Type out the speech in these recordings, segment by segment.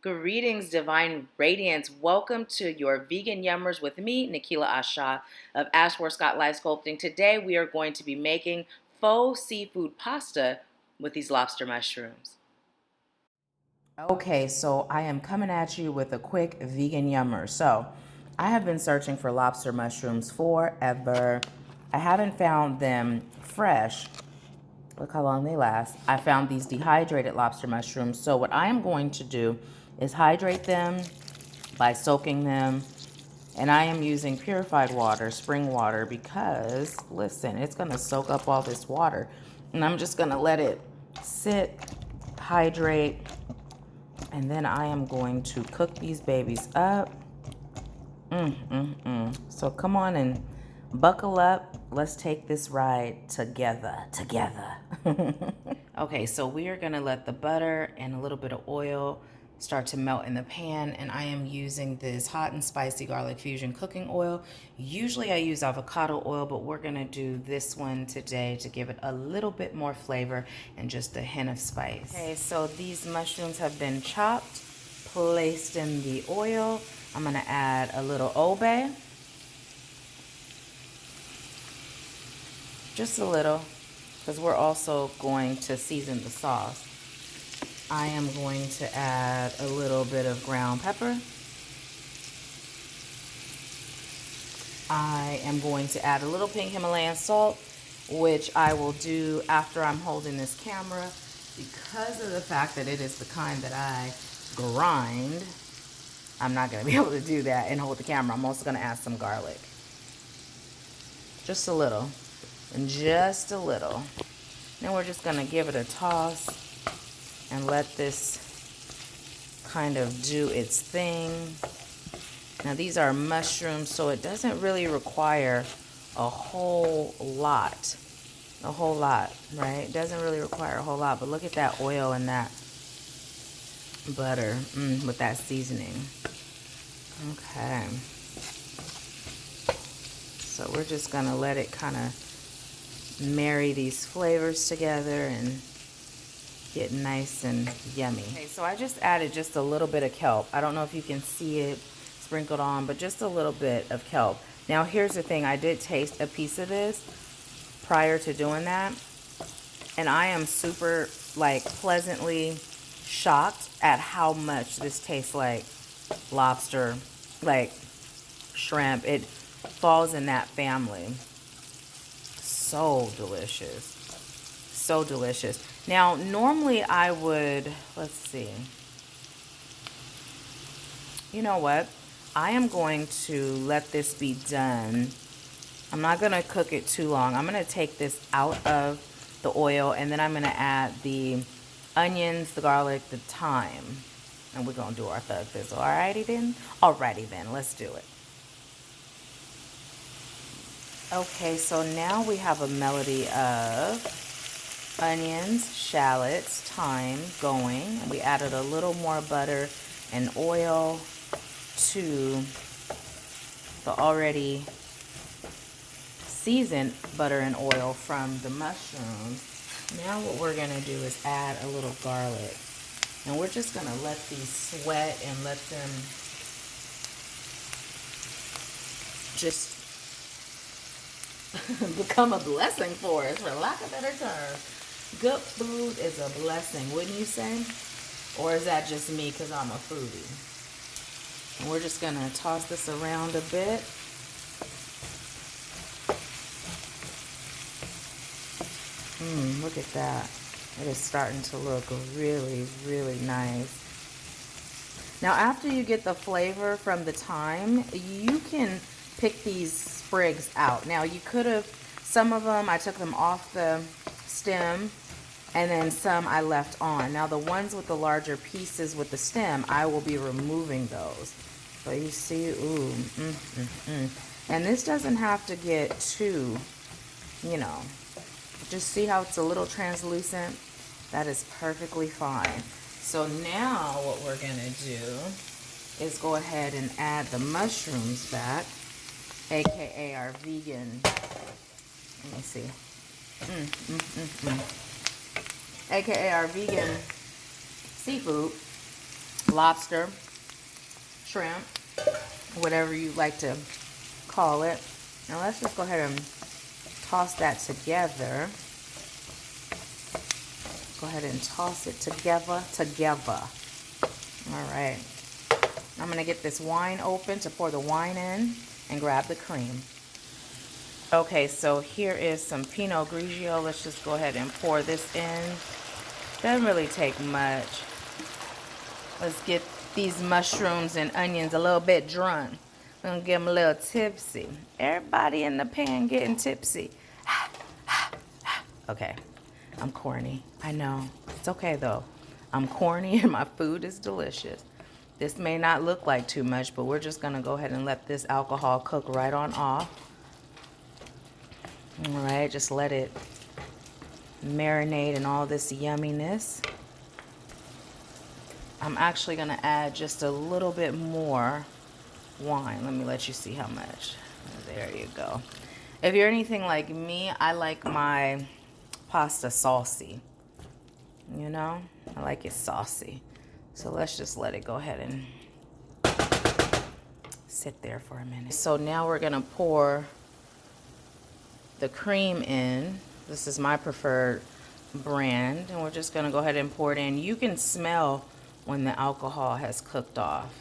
Greetings, Divine Radiance. Welcome to your Vegan Yummers with me, Nahkila Isha of AshworthScott Life Sculpting. Today we are going to be making faux seafood pasta with these lobster mushrooms. Okay, so I am coming at you with a quick vegan yummer. So I have been searching for lobster mushrooms forever. I haven't found them fresh. Look how long they last. I found these dehydrated lobster mushrooms. So what I am going to do is hydrate them by soaking them. And I am using purified water, spring water, because listen, it's gonna soak up all this water. And I'm just gonna let it sit, hydrate, and then I am going to cook these babies up. So come on and buckle up. Let's take this ride together. Okay, so we are gonna let the butter and a little bit of oil start to melt in the pan, and I am using this hot and spicy garlic fusion cooking oil. Usually I use avocado oil, but we're gonna do this one today to give it a little bit more flavor and just a hint of spice. Okay, so these mushrooms have been chopped, placed in the oil. I'm gonna add a little obe, just a little, because we're also going to season the sauce. I am going to add a little bit of ground pepper. I am going to add a little pink Himalayan salt, which I will do after I'm holding this camera, because of the fact that it is the kind that I grind. I'm not going to be able to do that and hold the camera. I'm also going to add some garlic. Just a little. And just a little. Then we're just going to give it a toss and let this kind of do its thing. Now these are mushrooms, so it doesn't really require a whole lot. Right? It doesn't really require a whole lot, but look at that oil and that butter with that seasoning. Okay. So we're just gonna let it kind of marry these flavors together and get nice and yummy. Okay, so I just added just a little bit of kelp. I don't know if you can see it sprinkled on, but just a little bit of kelp. Now here's the thing, I did taste a piece of this prior to doing that, and I am super pleasantly shocked at how much this tastes like lobster, like shrimp. It falls in that family. So delicious. So delicious. Now, normally I would, let's see. You know what? I am going to let this be done. I'm not going to cook it too long. I'm going to take this out of the oil, and then I'm going to add the onions, the garlic, the thyme. And we're going to do our thug fizzle. Alrighty then? Alrighty then. Let's do it. Okay, so now we have a melody of onions, shallots, thyme going. And we added a little more butter and oil to the already seasoned butter and oil from the mushrooms. Now what we're going to do is add a little garlic. And we're just going to let these sweat and let them just become a blessing for us, for lack of a better term. Good food is a blessing, wouldn't you say? Or is that just me because I'm a foodie? And we're just going to toss this around a bit. Look at that. It is starting to look really, really nice. Now, after you get the flavor from the thyme, you can pick these sprigs out. Now, you could have, some of them, I took them off the stem, and then some I left on. Now, the ones with the larger pieces with the stem, I will be removing those. So you see, ooh, And this doesn't have to get too, just see how it's a little translucent? That is perfectly fine. So now what we're gonna do is go ahead and add the mushrooms back, aka our vegan, let me see, aka our vegan seafood lobster, shrimp, whatever you like to call it. Now let's just go ahead and toss that together. Go ahead and toss it together. All right. I'm going to get this wine open to pour the wine in and grab the cream. Okay, so here is some Pinot Grigio. Let's just go ahead and pour this in. Doesn't really take much. Let's get these mushrooms and onions a little bit drunk. I'm going to get them a little tipsy. Everybody in the pan getting tipsy. Okay, I'm corny. I know. It's okay, though. I'm corny and my food is delicious. This may not look like too much, but we're just going to go ahead and let this alcohol cook right on off. All right, just let it marinate in all this yumminess. I'm actually going to add just a little bit more wine. Let me let you see how much. There you go. If you're anything like me, I like my pasta saucy. You know, I like it saucy. So let's just let it go ahead and sit there for a minute. So now we're going to pour the cream in. This is my preferred brand, and we're just going to go ahead and pour it in. You can smell when the alcohol has cooked off.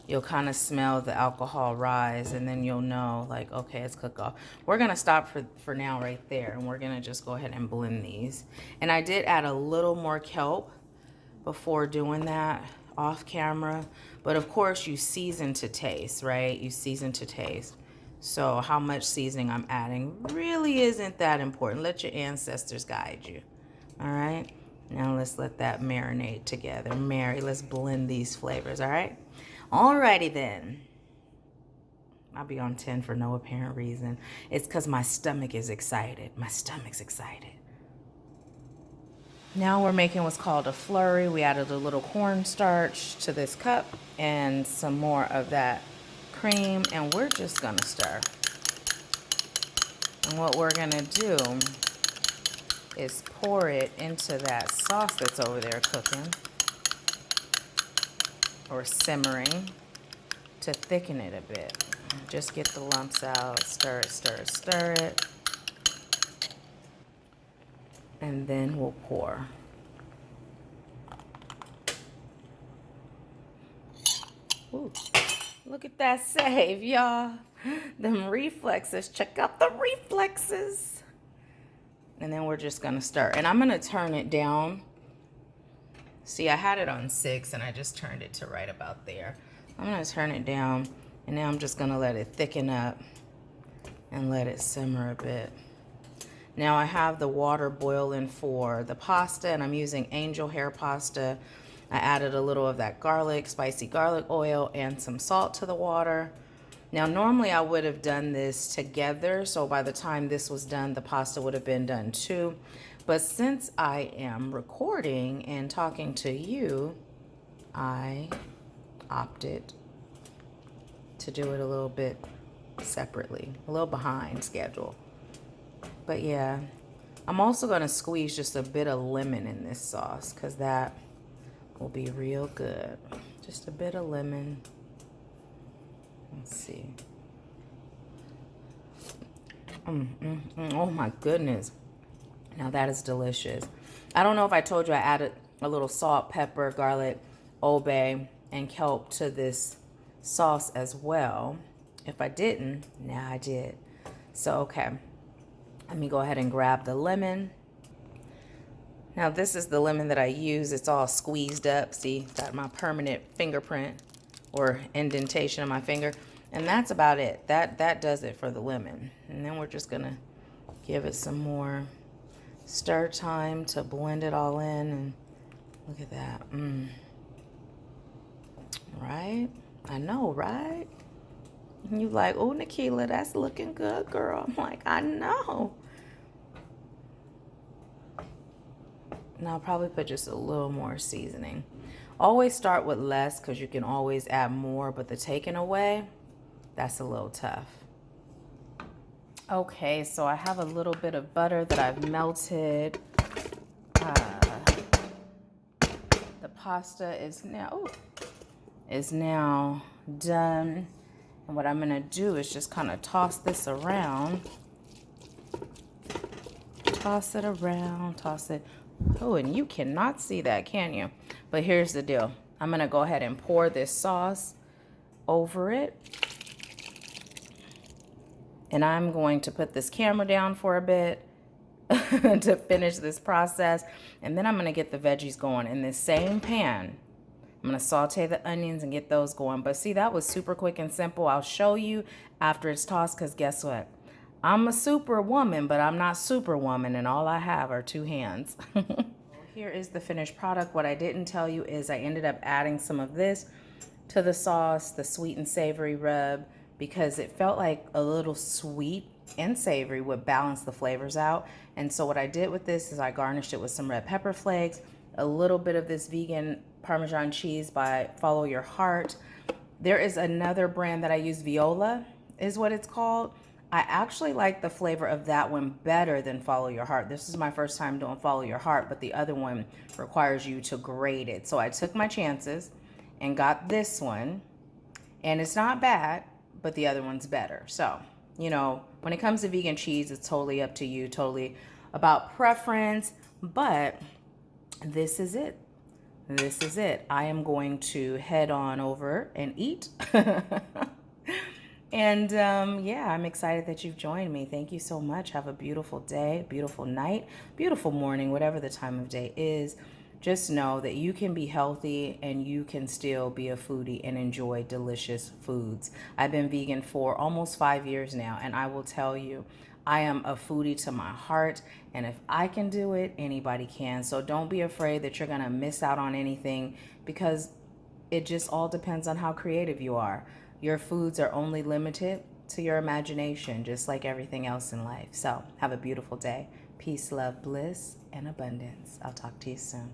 You'll kind of smell the alcohol rise, and then you'll know, like, okay, it's cooked off. We're going to stop for now right there, and we're going to just go ahead and blend these. And I did add a little more kelp before doing that off camera, but of course you season to taste, right? You season to taste. So how much seasoning I'm adding really isn't that important. Let your ancestors guide you. All right. Now let's let that marinate together. Let's blend these flavors. All right. Alrighty then. I'll be on 10 for no apparent reason. It's because my stomach is excited. My stomach's excited. Now we're making what's called a flurry. We added a little cornstarch to this cup and some more of that cream, and we're just gonna stir. And what we're gonna do is pour it into that sauce that's over there cooking or simmering to thicken it a bit. Just get the lumps out, stir it, stir it, stir it. And then we'll pour. Ooh. Look at that save, y'all. Them reflexes. Check out the reflexes. And then we're just going to stir. And I'm going to turn it down. See, I had it on 6 and I just turned it to right about there. I'm going to turn it down. And now I'm just going to let it thicken up and let it simmer a bit. Now I have the water boiling for the pasta, and I'm using angel hair pasta. I added a little of that garlic, spicy garlic oil, and some salt to the water. Now normally I would have done this together, so by the time this was done, the pasta would have been done too. But since I am recording and talking to you, I opted to do it a little bit separately, a little behind schedule. But yeah, I'm also going to squeeze just a bit of lemon in this sauce because that will be real good. Just a bit of lemon. Let's see. Oh my goodness. Now that is delicious. I don't know if I told you I added a little salt, pepper, garlic, Old Bay, and kelp to this sauce as well. If I didn't, now I did. So, okay. Let me go ahead and grab the lemon. Now this is the lemon that I use. It's all squeezed up. See, got my permanent fingerprint or indentation on my finger. And that's about it. That does it for the lemon. And then we're just gonna give it some more stir time to blend it all in. And look at that. Right? I know, right? And you like, oh, Nahkila, that's looking good, girl. I'm like, I know. And I'll probably put just a little more seasoning. Always start with less because you can always add more, but the taking away, that's a little tough. Okay, so I have a little bit of butter that I've melted. The pasta is now done. And what I'm gonna do is just kind of toss this around. Toss it around, toss it. Oh, and you cannot see that, can you? But here's the deal. I'm gonna go ahead and pour this sauce over it. And I'm going to put this camera down for a bit to finish this process. And then I'm gonna get the veggies going in this same pan. I'm gonna saute the onions and get those going. But see, that was super quick and simple. I'll show you after it's tossed, because guess what? I'm a superwoman, but I'm not superwoman, and all I have are 2 hands. Here is the finished product. What I didn't tell you is I ended up adding some of this to the sauce, the sweet and savory rub, because it felt like a little sweet and savory would balance the flavors out. And so what I did with this is I garnished it with some red pepper flakes, a little bit of this vegan Parmesan cheese by Follow Your Heart. There is another brand that I use, Viola is what it's called. I actually like the flavor of that one better than Follow Your Heart. This is my first time doing Follow Your Heart, but the other one requires you to grate it. So I took my chances and got this one, and it's not bad, but the other one's better. So, you know, when it comes to vegan cheese, it's totally up to you, totally about preference, but this is it. This is it. I am going to head on over and eat. And yeah, I'm excited that you've joined me. Thank you so much. Have a beautiful day, beautiful night, beautiful morning, whatever the time of day is. Just know that you can be healthy and you can still be a foodie and enjoy delicious foods. I've been vegan for almost 5 years now, and I will tell you, I am a foodie to my heart, and if I can do it, anybody can. So don't be afraid that you're gonna miss out on anything, because it just all depends on how creative you are. Your foods are only limited to your imagination, just like everything else in life. So have a beautiful day. Peace, love, bliss, and abundance. I'll talk to you soon.